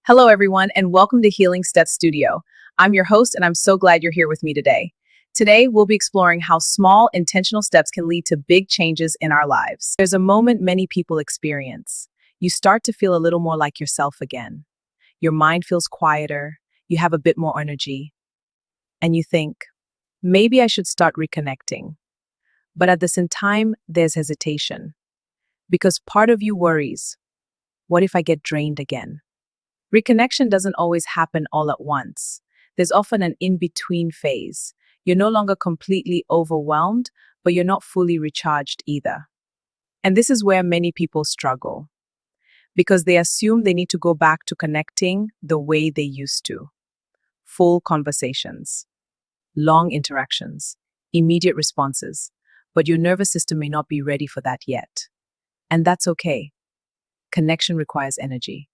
Hello, everyone, and welcome to Healing Steps Studio. I'm your host, and I'm so glad you're here with me today. Today, we'll be exploring how small, intentional steps can lead to big changes in our lives. There's a moment many people experience. You start to feel a little more like yourself again. Your mind feels quieter, you have a bit more energy, and you think, maybe I should start reconnecting. But at the same time, there's hesitation. Because part of you worries, what if I get drained again? Reconnection doesn't always happen all at once. There's often an in-between phase. You're no longer completely overwhelmed, but you're not fully recharged either. And this is where many people struggle, because they assume they need to go back to connecting the way they used to. Full conversations, long interactions, immediate responses. But your nervous system may not be ready for that yet. And that's okay. Connection requires energy.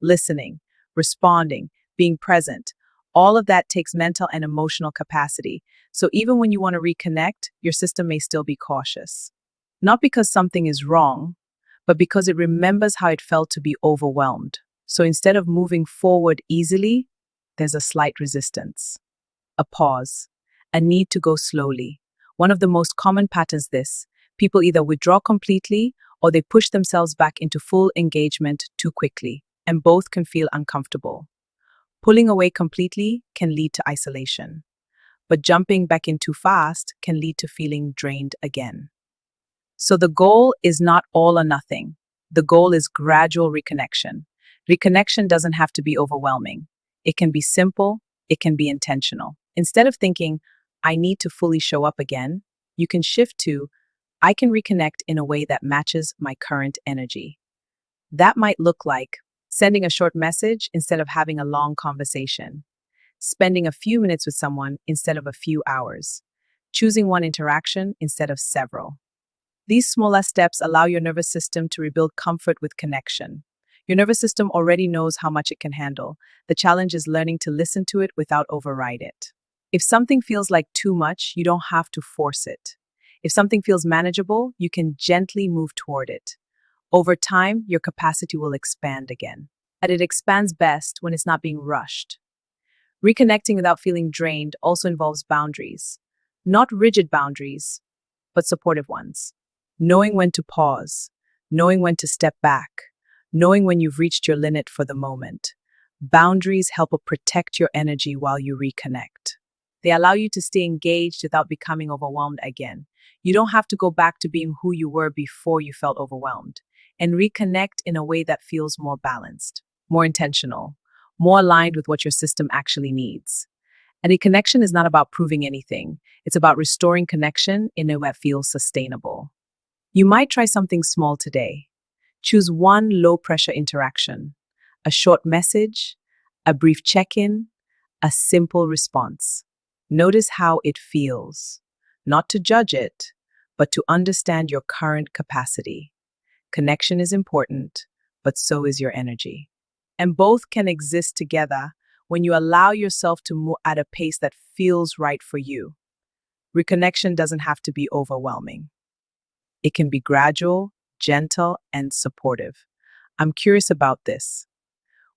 Listening, responding, being present. All of that takes mental and emotional capacity. So even when you want to reconnect, your system may still be cautious. Not because something is wrong, but because it remembers how it felt to be overwhelmed. So instead of moving forward easily, there's a slight resistance, a pause, a need to go slowly. One of the most common patterns this, people either withdraw completely or they push themselves back into full engagement too quickly. And both can feel uncomfortable. Pulling away completely can lead to isolation, but jumping back in too fast can lead to feeling drained again. So the goal is not all or nothing. The goal is gradual reconnection. Reconnection doesn't have to be overwhelming. It can be simple, it can be intentional. Instead of thinking, I need to fully show up again, you can shift to, I can reconnect in a way that matches my current energy. That might look like sending a short message instead of having a long conversation. Spending a few minutes with someone instead of a few hours. Choosing one interaction instead of several. These smaller steps allow your nervous system to rebuild comfort with connection. Your nervous system already knows how much it can handle. The challenge is learning to listen to it without override it. If something feels like too much, you don't have to force it. If something feels manageable, you can gently move toward it. Over time, your capacity will expand again. And it expands best when it's not being rushed. Reconnecting without feeling drained also involves boundaries. Not rigid boundaries, but supportive ones. Knowing when to pause, knowing when to step back, knowing when you've reached your limit for the moment. Boundaries help protect your energy while you reconnect. They allow you to stay engaged without becoming overwhelmed again. You don't have to go back to being who you were before you felt overwhelmed. And reconnect in a way that feels more balanced, more intentional, more aligned with what your system actually needs. And a connection is not about proving anything. It's about restoring connection in a way that feels sustainable. You might try something small today. Choose one low-pressure interaction, a short message, a brief check-in, a simple response. Notice how it feels, not to judge it, but to understand your current capacity. Connection is important, but so is your energy. And both can exist together when you allow yourself to move at a pace that feels right for you. Reconnection doesn't have to be overwhelming. It can be gradual, gentle, and supportive. I'm curious about this.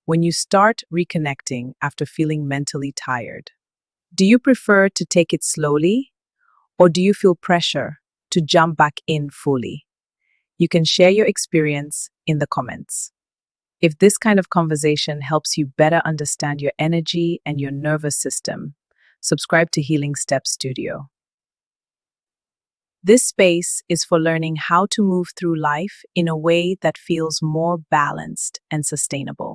When you start reconnecting after feeling mentally tired, do you prefer to take it slowly, or do you feel pressure to jump back in fully? You can share your experience in the comments. If this kind of conversation helps you better understand your energy and your nervous system, subscribe to Healing Steps Studio. This space is for learning how to move through life in a way that feels more balanced and sustainable.